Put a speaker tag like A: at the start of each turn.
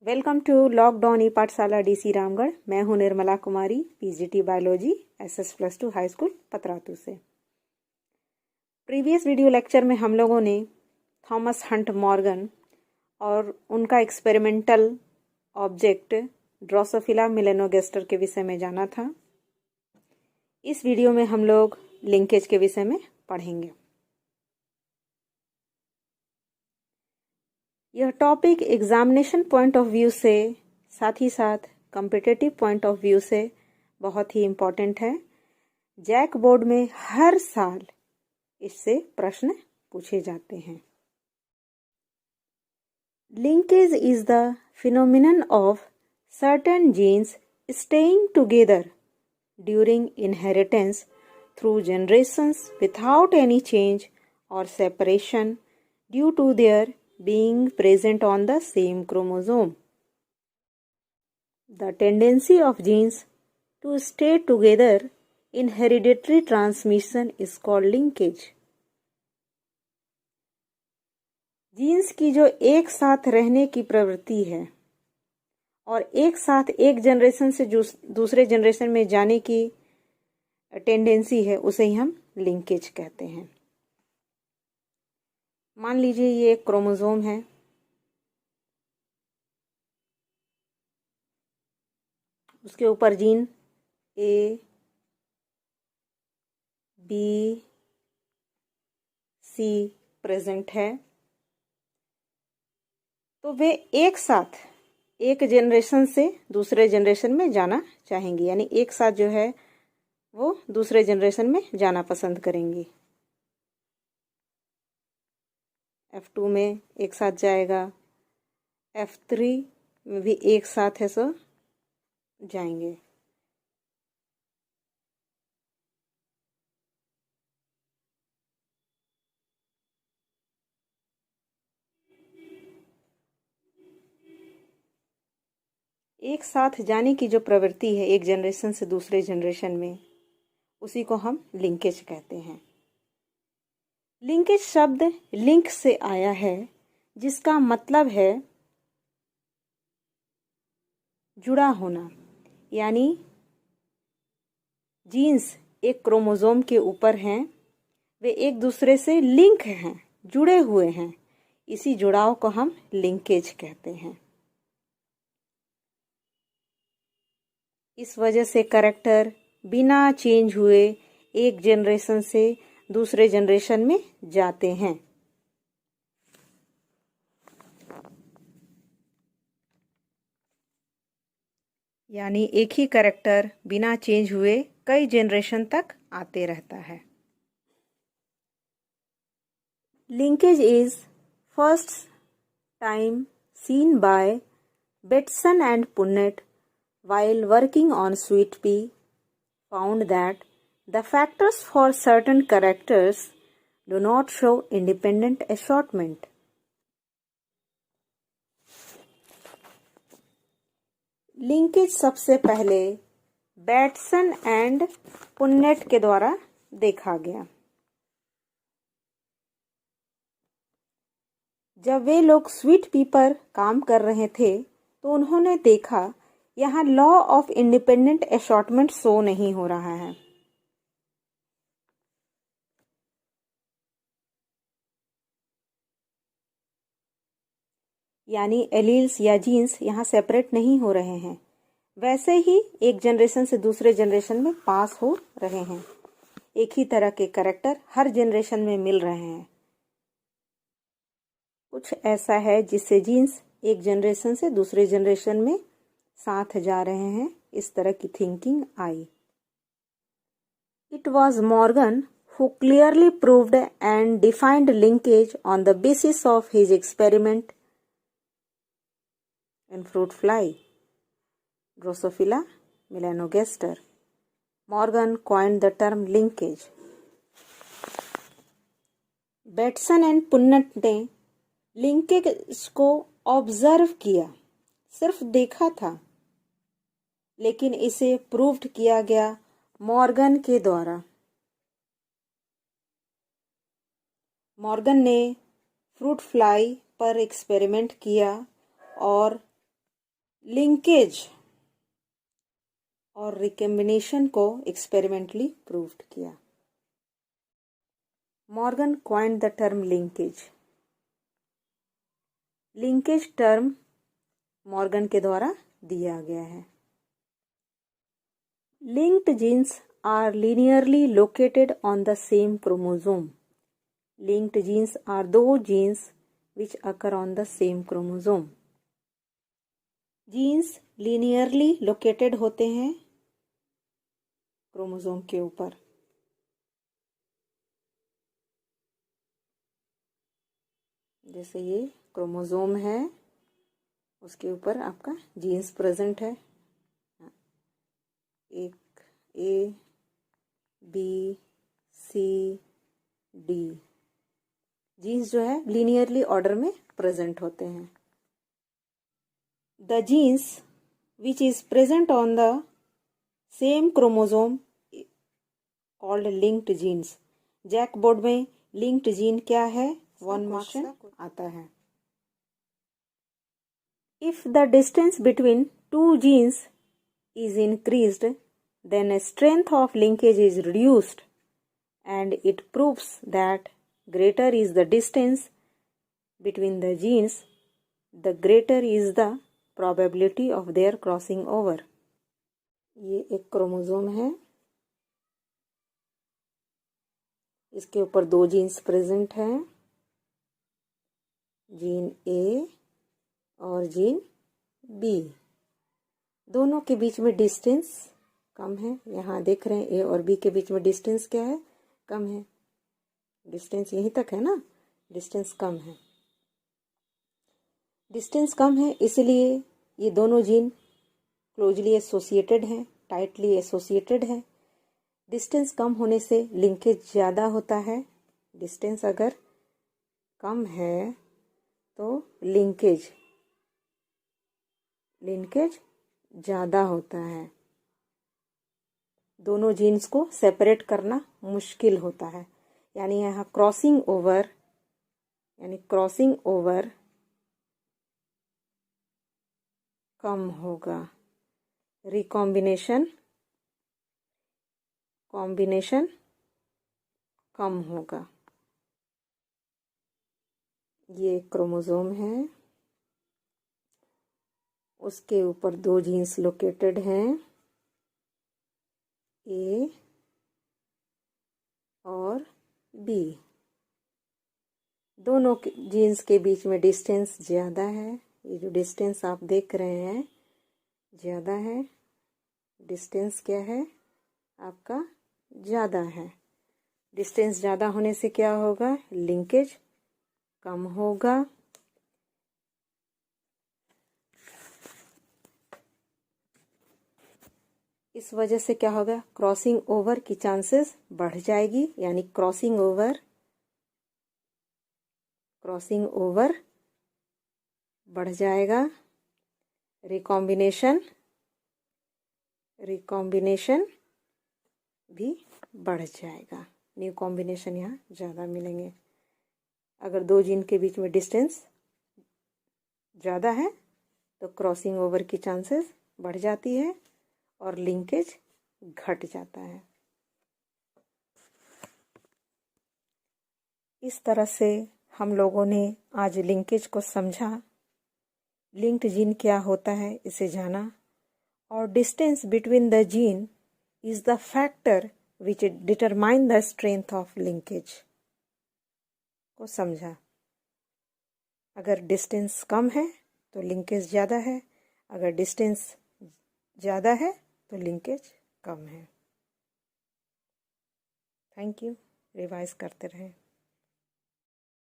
A: Welcome to lockdown ई पाठशाला DC Ramgarh. मैं हूं Nirmala Kumari, PGT biology SS+2 high school Patratu से। प्रीवियस वीडियो लेक्चर में हम लोगों ने थॉमस हंट मॉर्गन और उनका एक्सपेरिमेंटल ऑब्जेक्ट ड्रोसोफिला मेलानोगास्टर के विषय में जाना था। इस वीडियो में हम लोग लिंकेज के विषय में पढ़ेंगे। यह topic examination point of view से साथ ही साथ कॉम्पिटिटिव पॉइंट ऑफ व्यू से बहुत ही इम्पोर्टेंट है। जैक बोर्ड में हर साल इससे प्रश्न पूछे जाते हैं। Linkage is the phenomenon of certain jeans staying together during inheritance through generations without any change or separation due to their being present on the same chromosome. The tendency of genes to stay together in hereditary transmission is called linkage. Genes की जो एक साथ रहने की प्रवृत्ति है और एक साथ एक जनरेशन से दूसरे जनरेशन में जाने की टेंडेंसी है, उसे ही हम लिंकेज कहते हैं। मान लीजिए ये एक क्रोमोसोम है, उसके ऊपर gene A, B, C present है, तो वे एक साथ एक जनरेशन से दूसरे जनरेशन में जाना चाहेंगी, यानी एक साथ जो है वो दूसरे जनरेशन में जाना पसंद करेंगी। F2 में एक साथ जाएगा, F3 में भी एक साथ है, सो जाएंगे। एक साथ जाने की जो प्रवृत्ति है एक जनरेशन से दूसरे जनरेशन में, उसी को हम लिंकेज कहते हैं। लिंकेज शब्द लिंक से आया है, जिसका मतलब है जुड़ा होना, यानी जीन्स एक क्रोमोसोम के ऊपर हैं, वे एक दूसरे से लिंक हैं, जुड़े हुए हैं। इसी जुड़ाव को हम लिंकेज कहते हैं। इस वजह से कैरेक्टर बिना चेंज हुए एक जनरेशन से दूसरे जनरेशन में जाते हैं। यानी एक ही कैरेक्टर बिना चेंज हुए कई जनरेशन तक आते रहता है। Linkage is first time seen by Bateson and Punnett while working on Sweet Pea found that the factors for certain characters do not show independent assortment. Linkage सबसे पहले बेटसन एंड पुन्नेट के द्वारा देखा गया। जब वे लोग स्वीट पी पर काम कर रहे थे तो उन्होंने देखा यहाँ law of independent assortment show नहीं हो रहा है। यानी एलील्स या जीन्स यहाँ सेपरेट नहीं हो रहे हैं, वैसे ही एक जनरेशन से दूसरे जनरेशन में पास हो रहे हैं। एक ही तरह के कैरेक्टर हर जनरेशन में मिल रहे हैं। कुछ ऐसा है जिससे जीन्स एक जनरेशन से दूसरे जनरेशन में साथ जा रहे हैं, इस तरह की thinking I. It was Morgan who clearly proved and defined linkage on the basis of his experiment in fruit fly Drosophila melanogaster. Morgan coined the term linkage. Bateson and पुन्नेट ने लिंकेज को ऑब्जर्व किया, सिर्फ देखा था, लेकिन इसे proved किया गया मॉर्गन के द्वारा। मॉर्गन ने फ्रूट फ्लाई पर एक्सपेरिमेंट किया और लिंकेज और रिकम्बिनेशन को एक्सपेरिमेंटली प्रूव्ड किया। Morgan coined the term linkage. Linkage term Morgan के द्वारा दिया गया है। Linked genes are linearly located on the same chromosome. Linked genes are those genes which occur on the same chromosome. Genes linearly located होते हैं chromosome के ऊपर। जैसे ये क्रोमोसोम है, उसके ऊपर आपका जीन्स प्रेजेंट है, एक A B C D. Genes जो है लीनियरली ऑर्डर में प्रेजेंट होते हैं। The genes which is present on the same chromosome called linked genes. JAC board में लिंक्ड जीन क्या है, 1 मार्क्स आता है। If the distance between 2 genes is increased, then strength of linkage is reduced, and it proves that greater is the distance between the genes, the greater is the probability of their crossing over. ये एक chromosome है, इसके ऊपर 2 genes present हैं, gene A और gene B. दोनों के बीच में डिस्टेंस कम है। यहाँ देख रहे हैं ए और बी के बीच में डिस्टेंस क्या है, कम है। डिस्टेंस यहीं तक है ना, डिस्टेंस कम है। डिस्टेंस कम है इसलिए ये दोनों जीन क्लोजली एसोसिएटेड हैं, टाइटली एसोसिएटेड है। डिस्टेंस कम होने से लिंकेज ज़्यादा होता है। डिस्टेंस अगर कम है तो लिंकेज ज़्यादा होता है। दोनों जीन्स को सेपरेट करना मुश्किल होता है। यानी यहाँ क्रॉसिंग ओवर कम होगा। रिकॉम्बिनेशन कम होगा। ये क्रोमोसोम है, उसके ऊपर 2 जीन्स लोकेटेड हैं, ए और बी। दोनों जीन्स के बीच में डिस्टेंस ज़्यादा है। ये जो डिस्टेंस आप देख रहे हैं ज़्यादा है। डिस्टेंस क्या है आपका, ज़्यादा है। डिस्टेंस ज़्यादा होने से क्या होगा, लिंकेज कम होगा। इस वजह से क्या होगा, क्रॉसिंग ओवर की चांसेस बढ़ जाएगी। यानी क्रॉसिंग ओवर बढ़ जाएगा। रिकॉम्बिनेशन भी बढ़ जाएगा। न्यू कॉम्बिनेशन यहाँ ज़्यादा मिलेंगे। अगर 2 जीन के बीच में डिस्टेंस ज़्यादा है तो क्रॉसिंग ओवर की चांसेस बढ़ जाती है और लिंकेज घट जाता है। इस तरह से हम लोगों ने आज लिंकेज को समझा, लिंक्ड जीन क्या होता है इसे जाना, और distance between the gene is the factor which determine the strength of linkage को समझा। अगर डिस्टेंस कम है तो लिंकेज ज़्यादा है, अगर डिस्टेंस ज़्यादा है तो लिंकेज कम है। Thank you. रिवाइज करते रहें।